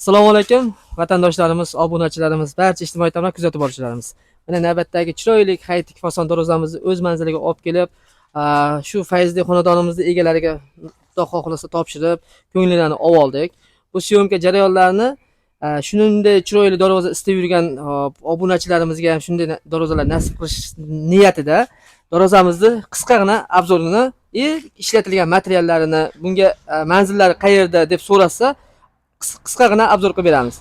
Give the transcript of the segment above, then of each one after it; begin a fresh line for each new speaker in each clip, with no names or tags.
Assalomu alaykum vatandoshlarimiz, obunachilarimiz, barcha ijtimoiy tarmoq kuzatib boruvchilarimiz. Mana navbatdagi chiroyli haytik fason darvozamizni o'z manziliga olib kelib, shu fayzli xonadonimizni egalariga Xudo xohlasa topshirib, ko'ngillarni oldik. Bu syomka jarayonlarini shunday chiroyli darvoza istab yurgan obunachilarimizga ham shunday darvozalar nasib qilish niyatida darvozamizni qisqagina obzorini, ishlatilgan materiallarini, bunga manzillari qayerda deb so'rasa qisqagina obzor qilib beramiz.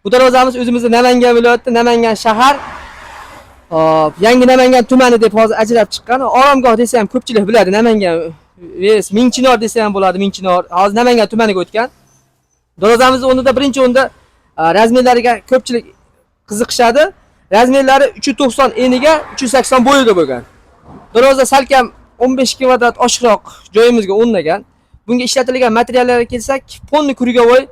Bu darvozamiz o'zimizning Namangan viloyati, Namangan shahar, yangi Namangan tumani deb hozir ajrab chiqqan. Oromgoh desa ham ko'pchilik biladi. Namangan Mingchinor desa ham bo'ladi, Mingchinor. Hozir Namangan tumaniga o'tgan. Darvozamiz o'rnida birinchi o'rinda razmerlariga ko'pchilik qiziqishadi. Razmerlari 390 eniga 380 bo'yida bo'lgan. Darvoza salkam 15 kvadrat oshiqroq joyimizga o'rnagan. Bunga ishlatilgan materiallarga kelsak, ponni kurgovoy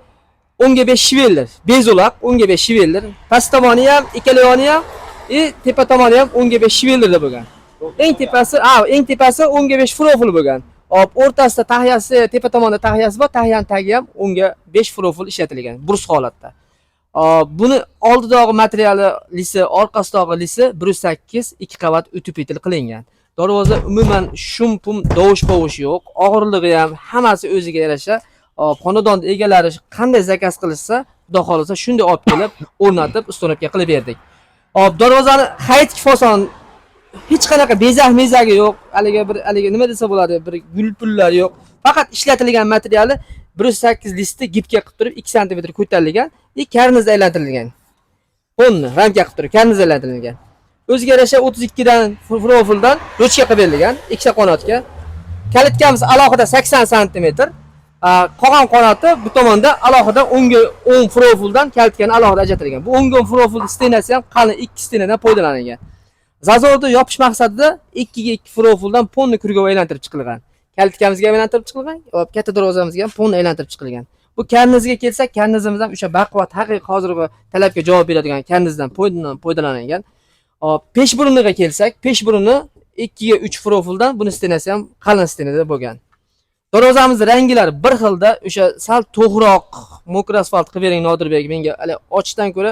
10/5 shiveldir. Bezo'laq 10/5 shiveldir. Past tomoni ham, ikkala yoni ham, tepa tomoni ham 10/5 shiveldirda bo'lgan. Eng tepasi 10/5 profil bo'lgan. O'rtasida tahyasi, tepa tomonda tahyasi bor, tahyan tagi ham 10/5 profil ishlatilgan, burus holatda. Buni oldidagi materiali lisi, orqasidagi lisi 1.8 2 qavat utupetil qilingan. Darvoza umuman shum-pum dovush yo'q. Og'irligi ham hammasi o'ziga yarasha. Xonadon egalari qanday zakaz qilishsa, Xudo xolasa shunday olib kelib, o'rnatib, ustonovka qilib berdik. Darvozani hayit fason hech qanaqa bezak-mezagi yo'q. Haligi nima desa bo'ladi, bir gulpullar yo'q. Faqat ishlatilgan materiali 1.8 listni gipga qilib turib 2 sm ko'tarilgan, karniz aylantirilgan. Ponni ramka qilib turib karniz aylantirilgan. O'ziga yarasha 32 dan profildan rochka qilib berilgan, ikkita qanotga. Kalitkamiz alohida 80 sm. Qolgan qanoti bu tomonda alohida 10 profildan kalitkani alohida ajratilgan. Bu 10 profil stenasi ham qalin 2 stenadan foydalanilgan. Zazorni yopish maqsadida 2 profildan ponni kurgovoy aylantirib chiqilgan. Kalitkamizga aylantirib chiqilgan, katta darvozamizga ham ponni aylantirib chiqilgan. Bu karnizga kelsak, karnizimiz ham o'sha baquvvat haqiqiy hozirgi talabga javob beradigan karnizdan foydalanilgan. Peshburuniga kelsak, peshburuni 2/3 profildan, buni stenasi ham qalin stenada bo'lgan. Darvozamiz rangilari bir xilda, o'sha sal to'g'roq mokr asfalt qilib bering Nodirbek, menga hali ochdan ko'ra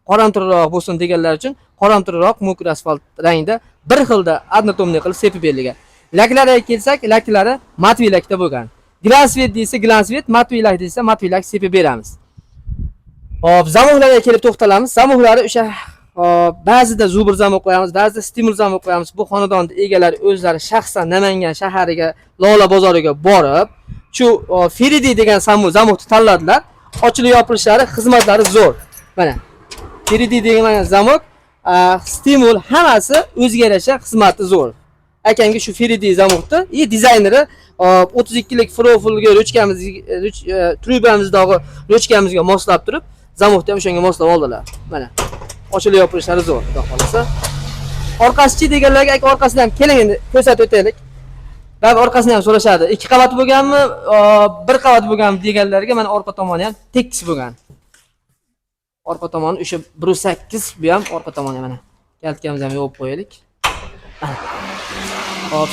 qoramtirroq bo'lsin deganlar uchun qoramtirroq mokr asfalt rangda bir xilda однотомный qilib sepib berilgan. Laklariga kelsak, laklari matviy lakda bo'lgan. Glansvet desa glansvet, matviy lak desa matviy lak sepib beramiz. Zamoqlarga kelib to'xtalamiz. Zamoqlari o'sha ba'zida zubr zamoq qo'yamiz, ba'zida stimul zamoq qo'yamiz. Bu xonadonning egalari o'zlari shaxsan Namangan shahariga, Lola bozoriga borib, shu Feridi degan zamoqni tanladilar. Ochilib yopilishlari, xizmatlari zo'r. Mana Feridi degan zamoq, stimul hammasi o'ziga yarasha xizmati zo'r. Akangi shu Feridi zamoqni dizayneri 32 lik profilga trubamizdagi rochkamizga moslab turib, zamoqni ham o'shanga moslab oldilar. Mana ochilib yopilishlari zo'r, xudo xolasa. Orqasichi deganlarga orqasidan keling endi ko'rsatib o'taylik. Ba'zi orqasini ham so'rashadi. 2 qavat bo'lganmi, 1 qavat bo'lganmi deganlarga mana orqa tomoni ham tekis bo'lgan. Orqa tomoni o'sha 1.8, bu ham orqa tomoni mana. Kalitkamizni ham yopib qo'yaylik.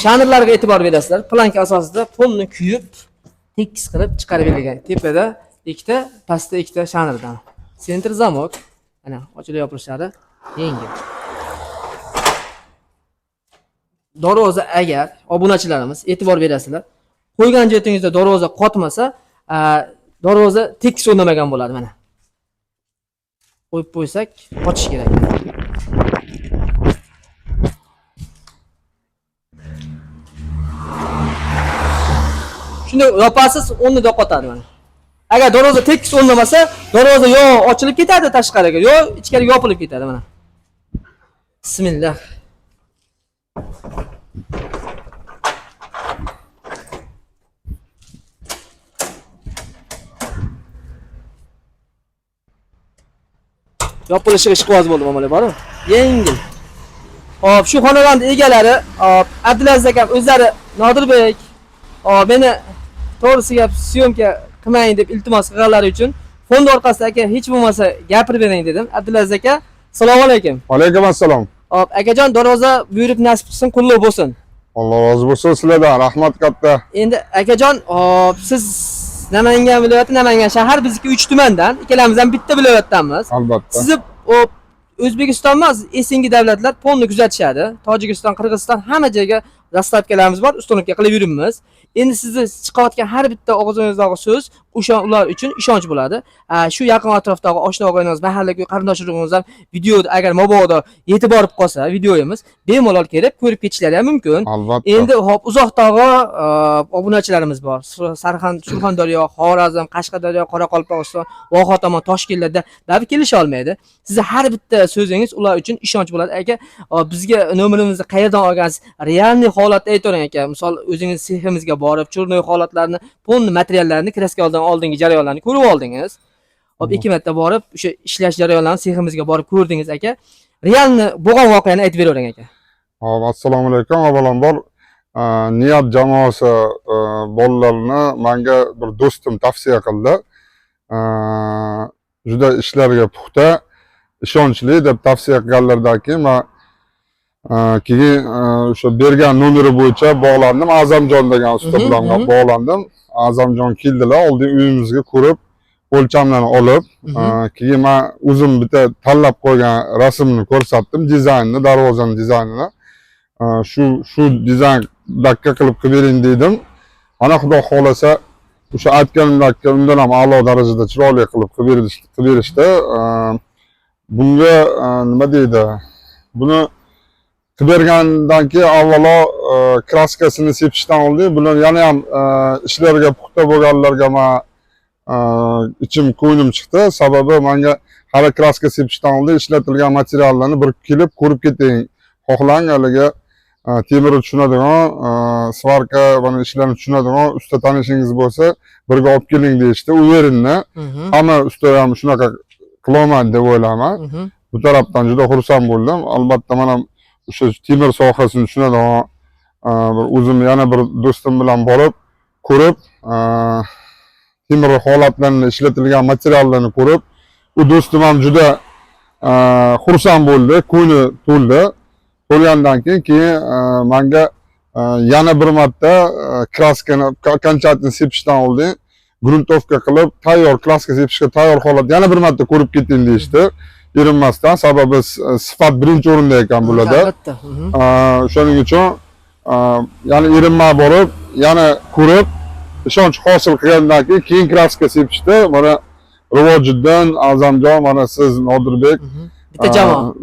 Shanirlarga e'tibor berasizlar. Planka asosida ponni kuyib, tekis qilib chiqarib berilgan. Tepada ikkita, pastda ikkita shanirdan. Sentr zamok. Mana ochilib yopilishlari yengil. Darvoza agar obunachilarimiz e'tibor berasizlar, qo'ygan joyingizda darvoza qotmasa, darvoza tekis o'rnamagan bo'ladi mana. Qo'yib qo'ysak, qotish kerak. Shunda yopasiz, o'rnida qotadi mana. Agar darvoza tekis o'rnamasa, darvoza yo ochilib ketadi tashqariga, yo ichkariga yopilib ketadi mana. Bismillah. Yopilishiga ishqiboz bo'ldi mo'mala bor. Yengil. Shu xonadonning egalari, Abdulaziz akam o'zlari Nodirbek, meni to'g'risi gap syomka qilmang deb iltimos qilganlari uchun fond orqasida aka hech bo'lmasa gapirib bering dedim. Abdulaziz aka, assalomu alaykum.
Va alaykum assalom.
Akajon, darvoza buyurib nasib qilsin, qullab bo'lsin.
Alloh rozi bo'lsin sizlardan, rahmat katta.
Endi akajon, siz Namangan viloyati, Namangan shahar, bizniki 3 tumandan, ikkalamiz ham bitta viloyatdanmiz.
Albatta.
Sizni O'zbekiston emas, esingi davlatlar polni kuzatishadi. Tojikiston, Qirg'iziston hamma joyga dastavkalarimiz bor, ustunlikka qilib yuribmiz. Endi sizni chiqayotgan har bitta og'zingizdagi so'z ular uchun ishonch bo'ladi. Shu yaqin atrofdagi oshna og'ayningiz, mahallaga qarindosh urug'ingiz ham video agar mabodo yetib borib qolsa videoyimiz bemalol kelib ko'rib ketishlari ham mumkin.
Albatta.
Endi hop uzoqdagi obunachilarimiz bor. Surxondaryo, Xorazm, Qashqadaryo, Qoraqalpog'iston, Voha tomon, Toshkentlarda baribir kelisha olmaydi. Sizni har bitta so'zingiz ular uchun ishonch bo'ladi. Aka, bizga nomerimizni qayerdan olgansiz? Realniy holatda aytavering aka. Misol o'zingiz seximizga borib, churnoy holatlarini, polni materiallarni, kraska oldingi jarayonlarni ko'rib oldingiz. Hop 2 marta borib, o'sha ishlash jarayonlarini seximizga borib ko'rdingiz aka. Realni bo'lgan voqeani aytib beravering aka.
Hop, assalomu alaykum. Avvalambor Niyat jamoasi bolalarni menga bir do'stim tavsiya qildi. Juda ishlarga puxta, ishonchli deb tavsiya qilganlardan keyin men keyin o'sha bergan nomeri bo'yicha bog'landim. A'zamjon degan usta bilan bog'landim. A'zamjon keldilar, oldin uyimizga ko'rib, o'lchamlarni olib, keyin men o'zim bitta tanlab qo'ygan rasmni ko'rsatdim, dizaynni, darvozaning dizaynini. Shu dizayn dakka qilib bering dedim. Ana xudo xolasa o'sha aytganimdek undan ham a'lo darajada chiroyli qilib berishdi. Bunga nima deydi? Buni bergandan keyin avvalo kraskasini sepishdan oldin bular yana ham ishlarga puxta bo'lganlarga men ichim ko'nglim chiqdi. Sababi menga hali kraska sepishdan oldin ishlatilgan materiallarni bir kelib ko'rib keting. Xohlang haligi temir tushunadigan, svarka mana ishlarni tushunadigan usta tanishingiz bo'lsa, birga olib keling deyishdi. Uverinni hamma usta ham shunaqa qilolmadi deb o'ylayman. Bu tarafdan juda xursand bo'ldim. Albatta men ham o'sha temir sohasini tushunadigan o'zim yana bir do'stim bilan borib ko'rib, temir holatlarini, ishlatilgan materiallarni ko'rib, u do'stim ham juda xursand bo'ldi, ko'ngli to'ldi. To'lgandan keyin menga yana bir marta kraskani konchantni sepishdan oldin gruntovka qilib, tayyor kraska sepishga tayyor holat yana bir marta ko'rib keting deyishdi. Erinmasdan, sababi sifat birinchi o'rinda ekan bularda.
Albatta.
Shuning uchun yana erinmay borib, yana ko'rib, ishonch hosil qilgandan keyin kraska sepishdi. Mana Rivojiddin, A'zamjon, mana siz Nodirbek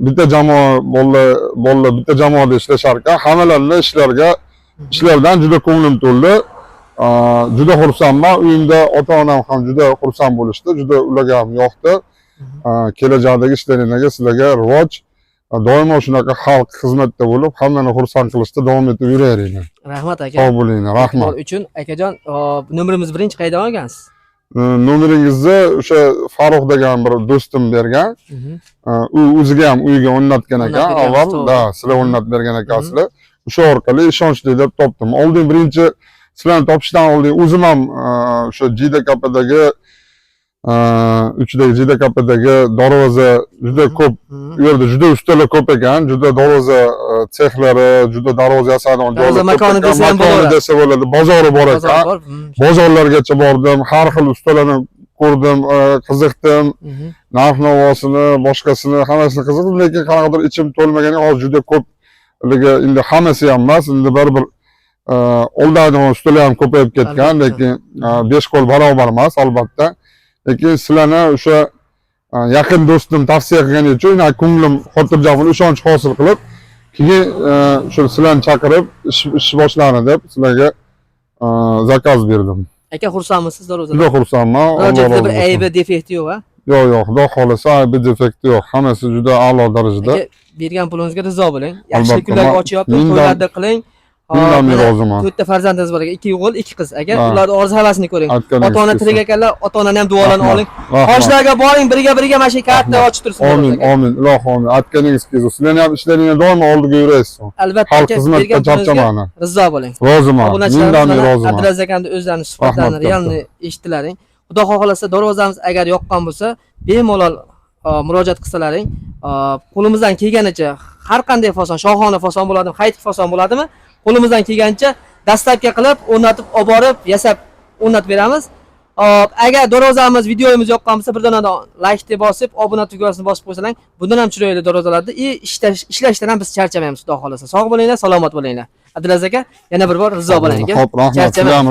bitta jamoa bolalar bitta jamoada ishlashar ekan. Hammalarning ishlardan juda ko'nglim to'ldi. Juda xursandman. Uyimda ota-onam ham juda xursand bo'lishdi. Juda ularga ham yoqdi. Kelajakdagi ishlaringizga sizlarga rivoj, doimo shunaqa xalq xizmatda bo'lib, hammani xursand qilishda davom etib yuraveringlar.
Rahmat aka.
Sog' bo'linglar, rahmat.
Uchun akajon, nomerimiz birinchi qayerdan olgansiz?
Nomeringizni o'sha Farruh degan bir do'stim bergan. U o'ziga ham uyga o'rnatgan ekan, avval, sizlar o'rnatib bergan ekansizlar. O'sha orqali ishonchli deb topdim. Oldin birinchi sizlarni topishdan oldin o'zim ham o'sha JDKPdagi JDKPdagi darvoza juda ko'p, u yerda juda ustalar ko'p ekan, juda darvoza sexlari, juda darvoza yasaydigan joylar makoni desa bo'ladi, bozori bor ekan. Bozorlargacha bordim, har xil ustalarni ko'rdim, qiziqdim. Narx-navosini, boshqasini hammasini qiziqdim, lekin qanaqadir ichim to'lmagani hozir juda ko'p. Endi hammasi ham emas, endi baribir oldingi ustalar ham ko'payib ketgan, lekin 5 qo'l barobar emas albatta. Lekin sizlarni o'sha yaqin do'stim tavsiya qilgani uchun ko'nglim xotirjam, ishonch hosil qilib, keyin shu sizlarni chaqirib ish boshlandi deb sizlarga zakaz berdim.
Aka, xursandmisiz darvozadan?
Juda xursandman.
Murojaatda bir aybi, defekti yo'q-a?
Yo'q, xudo xolasa aybi, defekti yo'q. Hammasi juda a'lo darajada.
Aka, bergan pulingizga rizo bo'ling. Yaxshi kunlarga ochyapti, to'ylarda qiling.
Mendan roziman.
4 ta farzandingiz bor ekan, 2 o'g'il, 2 qiz. Aka, ularni orzu havasini ko'ring. Ota-ona tirik ekanlar, ota-onani ham duolarini oling. Qoshlarga boring, birga mana shu katta ochib tursin.
Amin, amin, ilohi amin. Aytganingiz kelsin. Sizlarni ham ishlaringizga doimo oldiga yurasiz.
Albatta,
xalq xizmatida charchamayman.
Rizo bo'ling.
Roziman. Mendan roziman.
Abdulaziz akamning o'zlarini suhbatlarini realni eshitdilaring. Xudo xohlasa darvozamiz agar yoqqan bo'lsa, bemalol murojaat qilsalaring, qo'limizdan kelganicha har qanday fason, shohona fason bo'ladimi, haytik fason bo'ladimi? Qo'limizdan kelgancha dastavka qilib, o'rnatib, olib borib, yasab o'rnatib beramiz. Hop, agar darvozamiz, videomiz yoqqan bo'lsa, bir dona like deb bosib, obuna tugmasini bosib qo'ysalar, bundan ham chiroyli darvozalarni ishlashdan ham biz charchamaymiz, xudo xolasa. Sog' bo'linglar, salomat bo'linglar. Abdulaziz aka, yana bir bor rizo bo'ling aka.
Xo'p, rahmat.
Charchamang.